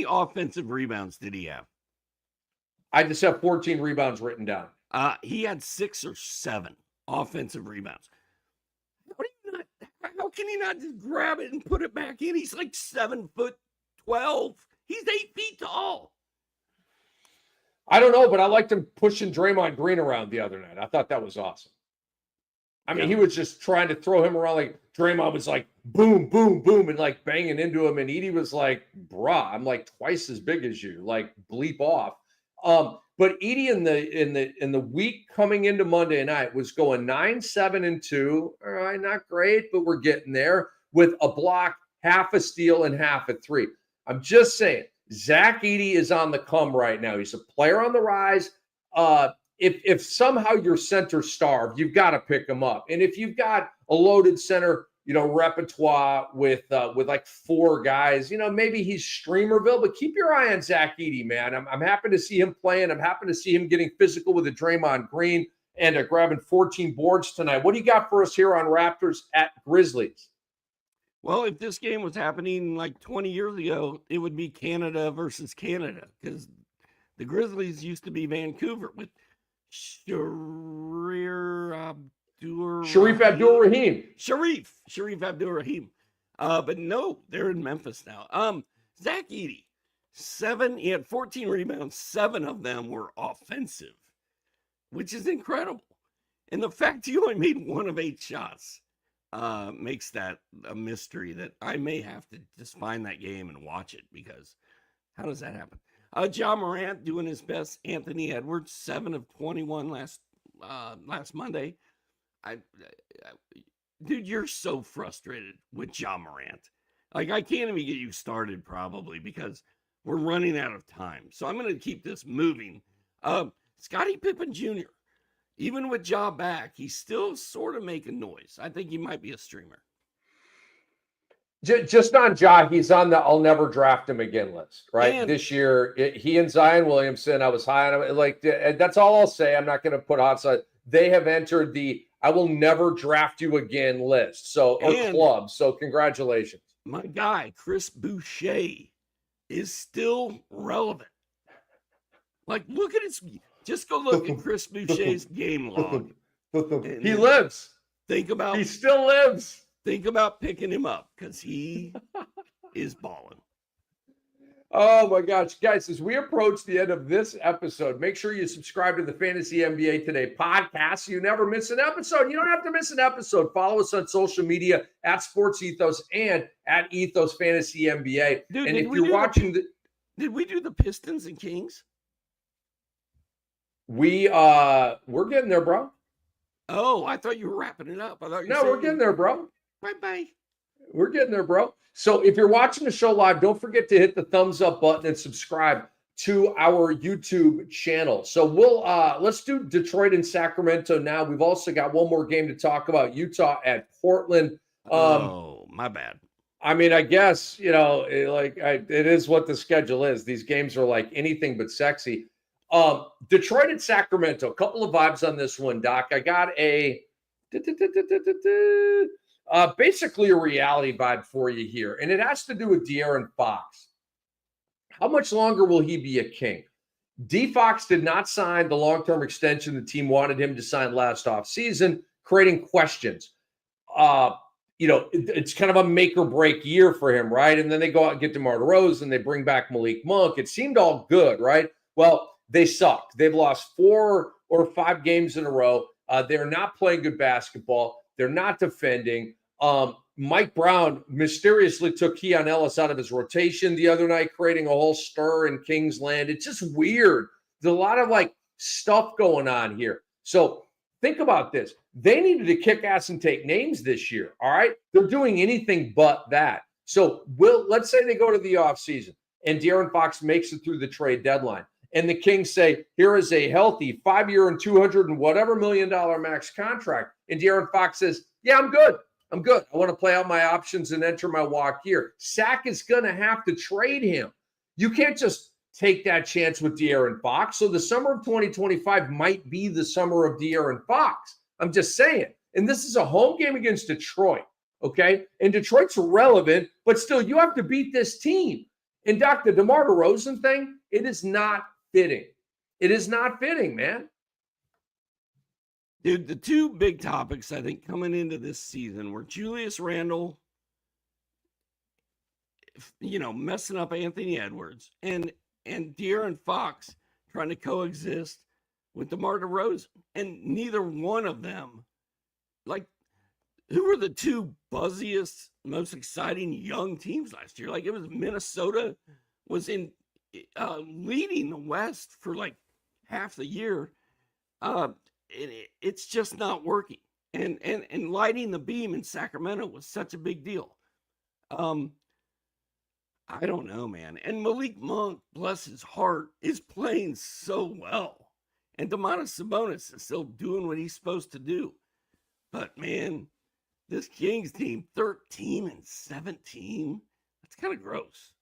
offensive rebounds did he have? I just have 14 rebounds written down. He had 6 or 7 offensive rebounds. How can he not just grab it and put it back in? He's like 7'12". He's 8 feet tall. I don't know, but I liked him pushing Draymond Green around the other night. I thought that was awesome. I mean, he was just trying to throw him around like Draymond was like boom, boom, boom, and like banging into him. And Edey was like, bruh, I'm like twice as big as you. Like bleep off. But Edey in the week coming into Monday night was going 9-7-2. All right, not great, but we're getting there with a block, half a steal, and half a 3. I'm just saying, Zach Edey is on the come right now. He's a player on the rise. If somehow you're center starved, you've got to pick him up. And if you've got a loaded center, repertoire with like 4 guys. Maybe he's Streamerville, but keep your eye on Zach Edey, man. I'm happy to see him playing. I'm happy to see him getting physical with a Draymond Green and grabbing 14 boards tonight. What do you got for us here on Raptors at Grizzlies? Well, if this game was happening like 20 years ago, it would be Canada versus Canada, because the Grizzlies used to be Vancouver with Sharif Abdul-Rahim. Sharif Abdul-Rahim. But no, they're in Memphis now. Zach Edey, he had 14 rebounds, 7 of them were offensive, which is incredible. And the fact he only made 1 of 8 shots makes that a mystery that I may have to just find that game and watch it, because how does that happen? Ja Morant doing his best. Anthony Edwards, 7 of 21 last Monday. Dude, you're so frustrated with Ja Morant. Like, I can't even get you started probably, because we're running out of time. So I'm going to keep this moving. Scottie Pippen Jr., even with Ja back, he's still sort of making noise. I think he might be a streamer. Just on Ja, he's on the I'll never draft him again list, right? And this year, he and Zion Williamson, I was high on him. Like, that's all I'll say. I'm not going to put hot side. They have entered the I will never draft you again list, or club. So congratulations. My guy, Chris Boucher, is still relevant. Like, look at just go look at Chris Boucher's game log. He lives. He still lives. Think about picking him up, because he is balling. Oh my gosh, guys, as we approach the end of this episode, make sure you subscribe to the Fantasy NBA Today podcast so you never miss an episode. You don't have to miss an episode. Follow us on social media at Sports Ethos and at Ethos Fantasy NBA. Dude, and if you're watching did we do the Pistons and Kings? We're getting there, bro. Oh, I thought you were wrapping it up. We're getting there, bro. Bye. We're getting there, bro. So if you're watching the show live, don't forget to hit the thumbs up button and subscribe to our YouTube channel. So let's do Detroit and Sacramento now. We've also got one more game to talk about, Utah at Portland. My bad. I mean, I guess, it is what the schedule is. These games are like anything but sexy. Detroit and Sacramento, a couple of vibes on this one, Doc. I got basically a reality vibe for you here, and it has to do with De'Aaron Fox. How much longer will he be a King? D. Fox did not sign the long-term extension the team wanted him to sign last offseason, creating questions. It's kind of a make or break year for him, right? And then they go out and get DeMar DeRozan, and they bring back Malik Monk. It seemed all good, right? Well, they sucked. They've lost 4 or 5 games in a row. They're not playing good basketball. They're not defending. Mike Brown mysteriously took Keon Ellis out of his rotation the other night, creating a whole stir in Kingsland. It's just weird. There's a lot of stuff going on here. So think about this. They needed to kick ass and take names this year. All right. They're doing anything but that. So let's say they go to the offseason and De'Aaron Fox makes it through the trade deadline. And the Kings say, here is a healthy 5-year and $200 and whatever $1 million max contract. And De'Aaron Fox says, yeah, I'm good. I want to play out my options and enter my walk year. Sac is going to have to trade him. You can't just take that chance with De'Aaron Fox. So the summer of 2025 might be the summer of De'Aaron Fox. I'm just saying. And this is a home game against Detroit, okay? And Detroit's relevant, but still, you have to beat this team. And Doc, the DeMar DeRozan thing, it is not fitting. It is not fitting, man. Dude, the 2 big topics, I think, coming into this season were Julius Randle, messing up Anthony Edwards, and De'Aaron Fox trying to coexist with DeMar DeRozan. And neither one of them, who were the 2 buzziest, most exciting young teams last year? It was Minnesota was in leading the West for half the year. It's just not working. And lighting the beam in Sacramento was such a big deal. I don't know, man. And Malik Monk, bless his heart, is playing so well. And Domantas Sabonis is still doing what he's supposed to do. But, man, this Kings team, 13-17. That's kind of gross.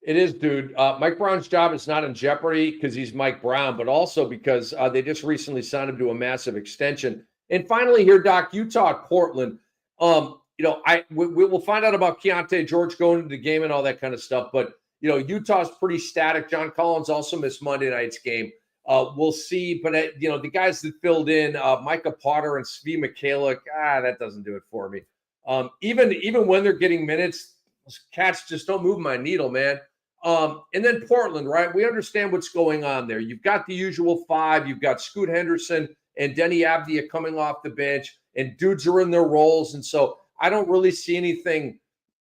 It is, dude. Mike Brown's job is not in jeopardy because he's Mike Brown, but also because they just recently signed him to a massive extension. And finally, here, Doc, Utah, Portland. We'll find out about Keontae George going into the game and all that kind of stuff. But Utah's pretty static. John Collins also missed Monday night's game. We'll see. But the guys that filled in, Micah Potter and Svi Mikhailiuk, that doesn't do it for me. Even when they're getting minutes, those cats just don't move my needle, man. And then Portland, right? We understand what's going on there. You've got the usual five. You've got Scoot Henderson and Denny Avdia coming off the bench, and dudes are in their roles. And so I don't really see anything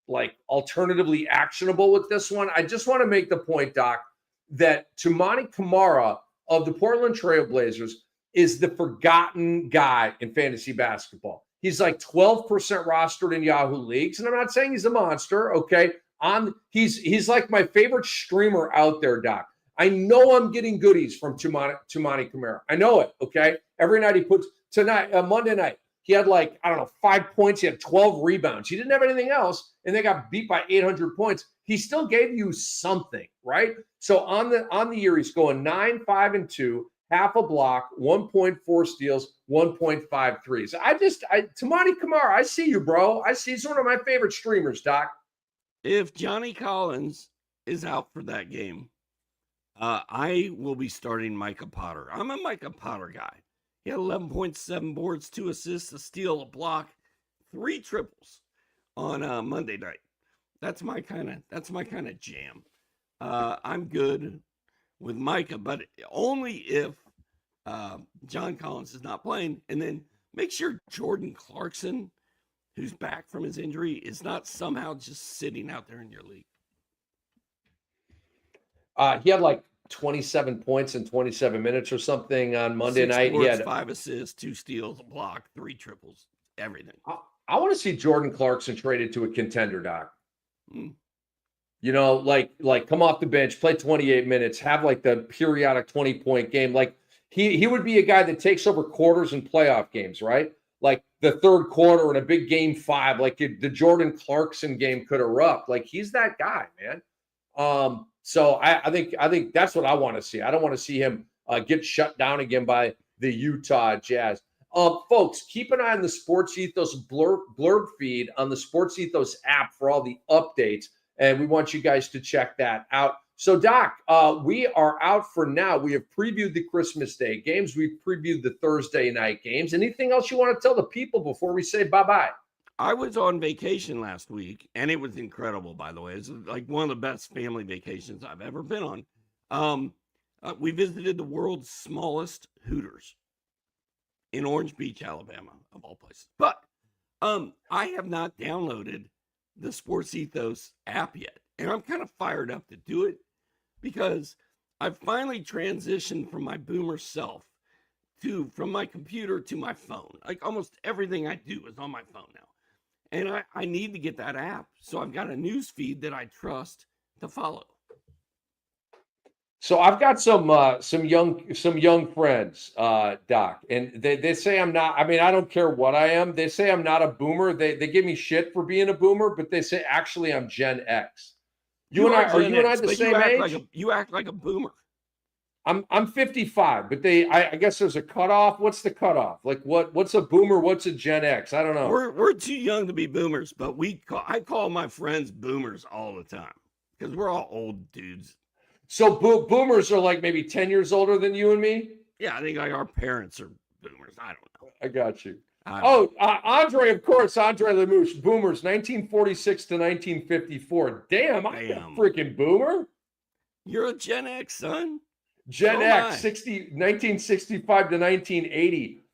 like alternatively actionable with this one. I just want to make the point, Doc, that Toumani Camara of the Portland Trailblazers is the forgotten guy in fantasy basketball. He's like 12% rostered in Yahoo leagues. And I'm not saying he's a monster, okay? He's like my favorite streamer out there, Doc. I know I'm getting goodies from Toumani Camara. I know it, okay? Every night he puts Monday night, he had 5 points. He had 12 rebounds. He didn't have anything else, and they got beat by 800 points. He still gave you something, right? So on the year, he's going 9, 5, and 2, half a block, 1.4 steals, 1.5 threes. Toumani Camara, I see you, bro. I see he's one of my favorite streamers, Doc. If Johnny Collins is out for that game, I will be starting Micah Potter. I'm a Micah Potter guy. He had 11.7 boards, 2 assists, a steal, a block, 3 triples on Monday night. That's my kind of jam. I'm good with Micah, but only if John Collins is not playing. And then make sure Jordan Clarkson, who's back from his injury, is not somehow just sitting out there in your league. He had 27 points in 27 minutes or something on Monday night. He had 5 assists, 2 steals, a block, 3 triples, everything. I want to see Jordan Clarkson traded to a contender, Doc. Come off the bench, play 28 minutes, have the periodic 20-point game. He would be a guy that takes over quarters in playoff games, right? The third quarter in a big game 5, the Jordan Clarkson game could erupt. He's that guy, man. So I think that's what I want to see. I don't want to see him get shut down again by the Utah Jazz. Folks, keep an eye on the Sports Ethos blurb feed on the Sports Ethos app for all the updates, and we want you guys to check that out. So, Doc, we are out for now. We have previewed the Christmas Day games. We've previewed the Thursday night games. Anything else you want to tell the people before we say bye-bye? I was on vacation last week, and it was incredible, by the way. It's one of the best family vacations I've ever been on. We visited the world's smallest Hooters in Orange Beach, Alabama, of all places. But I have not downloaded the Sports Ethos app yet, and I'm kind of fired up to do it because I've finally transitioned from my boomer self from my computer to my phone. Almost everything I do is on my phone now. And I need to get that app. So I've got a news feed that I trust to follow. So I've got some young friends, Doc, and they say I'm not. I mean, I don't care what I am. They say I'm not a boomer. They give me shit for being a boomer, but they say actually I'm Gen X. You and I the same age? You act like a boomer. I'm 55, but I guess there's a cutoff. What's the cutoff? What's a boomer? What's a Gen X? I don't know. We're too young to be boomers, but I call my friends boomers all the time because we're all old dudes. So boomers are maybe 10 years older than you and me? Yeah, I think our parents are boomers. I don't know. I got you. Andre, of course, Andre Lemouche, boomers, 1946 to 1954. Damn, I'm a freaking boomer. You're a Gen X, son. Gen X, 1965 to 1980.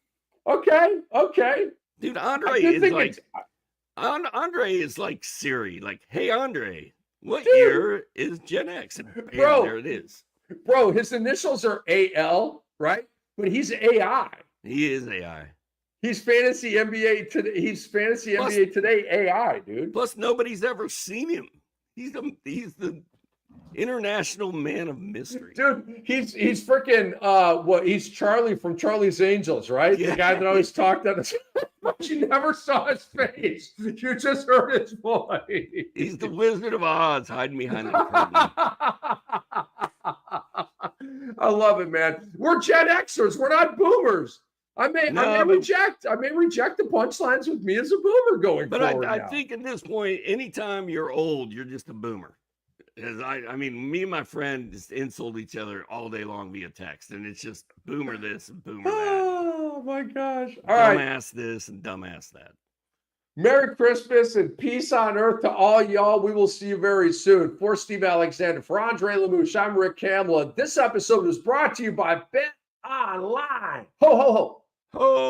Okay. Dude, Andre is like Siri. Hey, Andre, what year is Gen X? And bam, there it is. Bro, his initials are AL, right? But he's AI. He is AI. He's fantasy NBA today. NBA today AI, dude. Plus, nobody's ever seen him. He's the international man of mystery, dude. He's freaking he's Charlie from Charlie's Angels, right? Yeah. The guy that always talked on his But you never saw his face. You just heard his voice. He's the Wizard of Oz hiding behind the curtain. I love it, man. We're Gen Xers. We're not boomers. I may reject the punchlines with me as a boomer going forward. But I think at this point, anytime you're old, you're just a boomer. As I mean, me and my friend just insult each other all day long via text, and it's just boomer this and boomer that. Oh my gosh! All right, dumbass this and dumbass that. Merry Christmas and peace on earth to all y'all. We will see you very soon. For Steve Alexander, for Andre Lamouche, I'm Rick Kamla. This episode is brought to you by Bet Online. Ho ho ho! Ho!